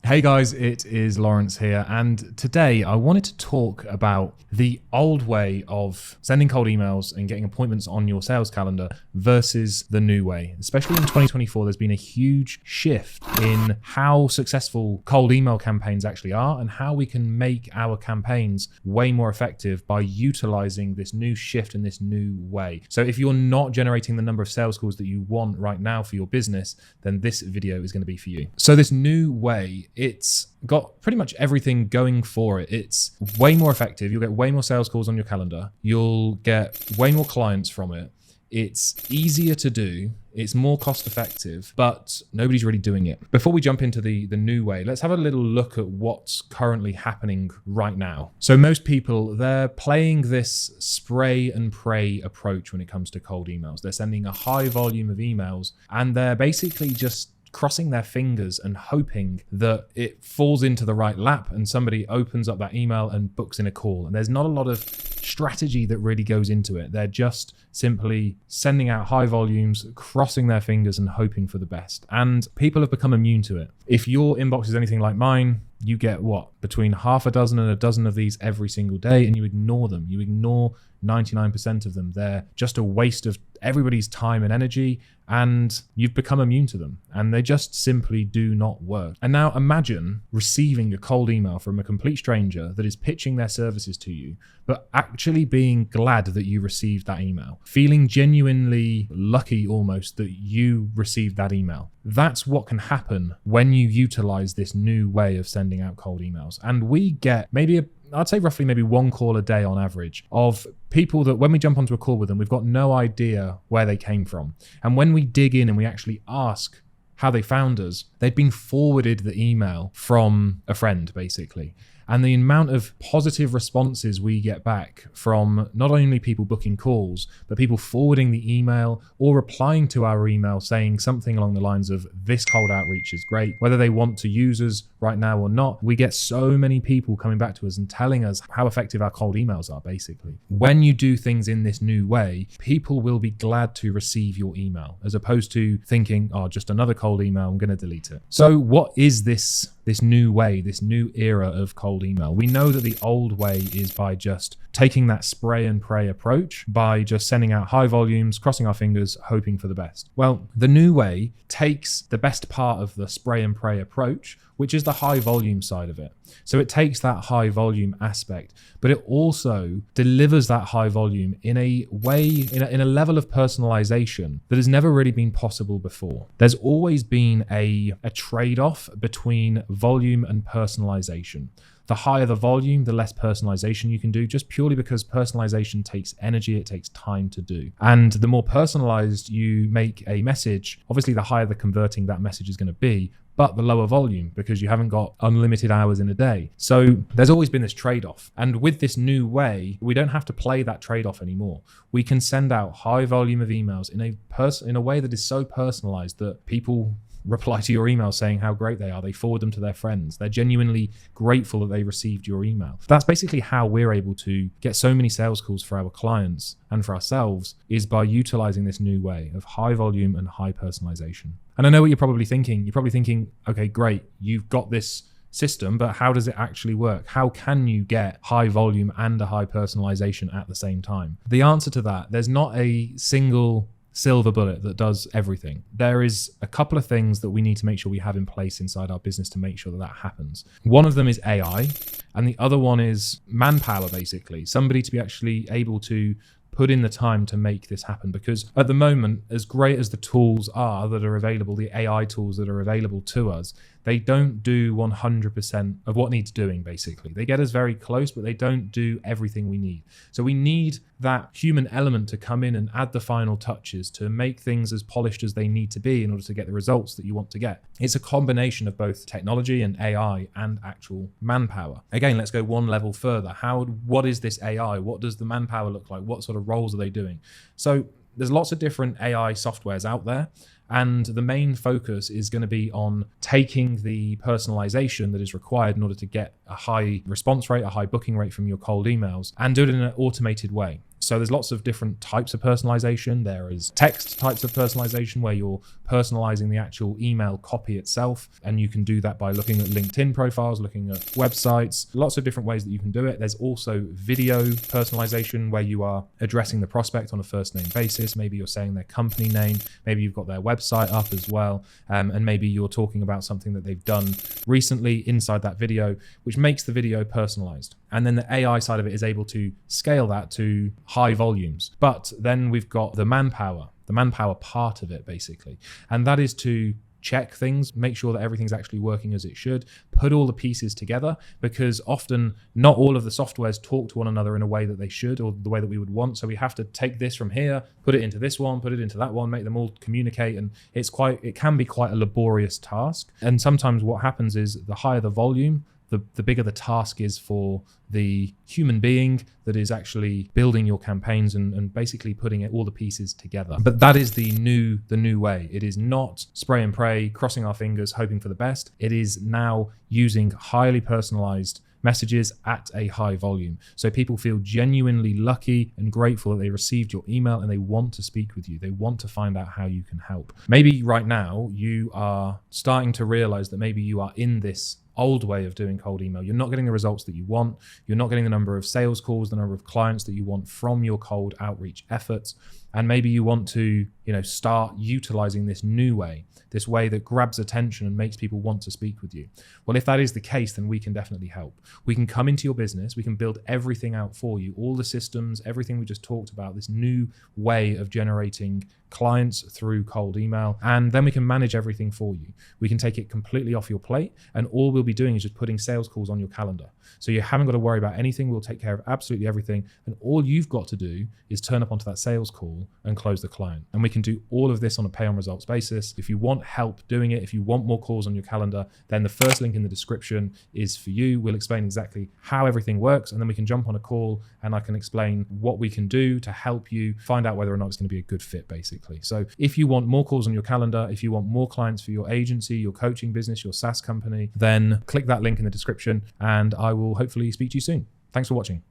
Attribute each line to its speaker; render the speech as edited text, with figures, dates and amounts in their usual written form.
Speaker 1: Hey guys, it is Laurence here, and today I wanted to talk about the old way of sending cold emails and getting appointments on your sales calendar versus the new way. Especially in 2024, there's been a huge shift in how successful cold email campaigns actually are and how we can make our campaigns way more effective by utilizing this new shift and this new way. So if you're not generating the number of sales calls that you want right now for your business, then this video is going to be for you. So this new way, it's got pretty much everything going for it. It's way more effective. You'll get way more sales calls on your calendar. You'll get way more clients from it. It's easier to do. It's more cost effective, but nobody's really doing it. Before we jump into the new way, let's have a little look at what's currently happening right now. So most people, they're playing this spray and pray approach when it comes to cold emails. They're sending a high volume of emails and they're basically just crossing their fingers and hoping that it falls into the right lap and somebody opens up that email and books in a call. And there's not a lot of strategy that really goes into it. They're just simply sending out high volumes, crossing their fingers and hoping for the best. And people have become immune to it. If your inbox is anything like mine, you get between half a dozen and a dozen of these every single day, and you ignore them. You ignore 99% of them. They're just a waste of everybody's time and energy, and you've become immune to them, and they just simply do not work. And now imagine receiving a cold email from a complete stranger that is pitching their services to you, but actually being glad that you received that email, feeling genuinely lucky almost that you received that email. That's what can happen when you utilize this new way of sending out cold emails. And we get I'd say roughly maybe one call a day on average of people that when we jump onto a call with them, we've got no idea where they came from. And when we dig in and we actually ask how they found us, they'd been forwarded the email from a friend, basically. And the amount of positive responses we get back from not only people booking calls, but people forwarding the email or replying to our email saying something along the lines of, this cold outreach is great, whether they want to use us right now or not. We get so many people coming back to us and telling us how effective our cold emails are, basically. When you do things in this new way, people will be glad to receive your email, as opposed to thinking, oh, just another cold email, I'm going to delete it. So what is this new way, this new era of cold email? We know that the old way is by just taking that spray and pray approach, by just sending out high volumes, crossing our fingers, hoping for the best. Well, the new way takes the best part of the spray and pray approach, which is the high volume side of it. So it takes that high volume aspect, but it also delivers that high volume in a way, in a level of personalization that has never really been possible before. There's always been a trade-off between volume and personalization. The higher the volume, the less personalization you can do, just purely because personalization takes energy, it takes time to do. And the more personalized you make a message, obviously the higher the converting that message is going to be, but the lower volume because you haven't got unlimited hours in a day. So there's always been this trade-off. And with this new way, we don't have to play that trade-off anymore. We can send out high volume of emails in a way that is so personalized that people reply to your email saying how great they are. They forward them to their friends. They're genuinely grateful that they received your email. That's basically how we're able to get so many sales calls for our clients and for ourselves, is by utilizing this new way of high volume and high personalization. And I know what you're probably thinking. You're probably thinking, okay, great, you've got this system, but how does it actually work? How can you get high volume and a high personalization at the same time? The answer to that, there's not a single silver bullet that does everything. There is a couple of things that we need to make sure we have in place inside our business to make sure that happens. One of them is AI, and the other one is manpower, basically. Somebody to be actually able to put in the time to make this happen. Because at the moment, as great as the tools are that are available, the AI tools that are available to us, they don't do 100% of what needs doing, basically. They get us very close, but they don't do everything we need. So we need that human element to come in and add the final touches to make things as polished as they need to be in order to get the results that you want to get. It's a combination of both technology and AI and actual manpower. Again, let's go one level further. What is this AI? What does the manpower look like? What sort of roles are they doing? So there's lots of different AI softwares out there. And the main focus is going to be on taking the personalization that is required in order to get a high response rate, a high booking rate from your cold emails, and do it in an automated way. So there's lots of different types of personalization. There is text types of personalization where you're personalizing the actual email copy itself. And you can do that by looking at LinkedIn profiles, looking at websites, lots of different ways that you can do it. There's also video personalization where you are addressing the prospect on a first name basis. Maybe you're saying their company name, maybe you've got their website up as well. And maybe you're talking about something that they've done recently inside that video, which makes the video personalized. And then the AI side of it is able to scale that to high volumes. But then we've got the manpower part of it basically. And that is to check things, make sure that everything's actually working as it should, put all the pieces together, because often not all of the softwares talk to one another in a way that they should or the way that we would want. So we have to take this from here, put it into this one, put it into that one, make them all communicate. And it can be quite a laborious task. And sometimes what happens is the higher the volume, the bigger the task is for the human being that is actually building your campaigns and basically putting all the pieces together. But that is the new way. It is not spray and pray, crossing our fingers, hoping for the best. It is now using highly personalized messages at a high volume. So people feel genuinely lucky and grateful that they received your email and they want to speak with you. They want to find out how you can help. Maybe right now you are starting to realize that maybe you are in this old way of doing cold email. You're not getting the results that you want. You're not getting the number of sales calls, the number of clients that you want from your cold outreach efforts. And maybe you want to, start utilizing this new way, this way that grabs attention and makes people want to speak with you. Well, if that is the case, then we can definitely help. We can come into your business. We can build everything out for you, all the systems, everything we just talked about, this new way of generating clients through cold email. And then we can manage everything for you. We can take it completely off your plate. And all we'll be doing is just putting sales calls on your calendar. So you haven't got to worry about anything. We'll take care of absolutely everything. And all you've got to do is turn up onto that sales call and close the client. And we can do all of this on a pay on results basis. If you want help doing it, if you want more calls on your calendar, then the first link in the description is for you. We'll explain exactly how everything works. And then we can jump on a call and I can explain what we can do to help you find out whether or not it's going to be a good fit, basically. So if you want more calls on your calendar, if you want more clients for your agency, your coaching business, your SaaS company, then click that link in the description and I will hopefully speak to you soon. Thanks for watching.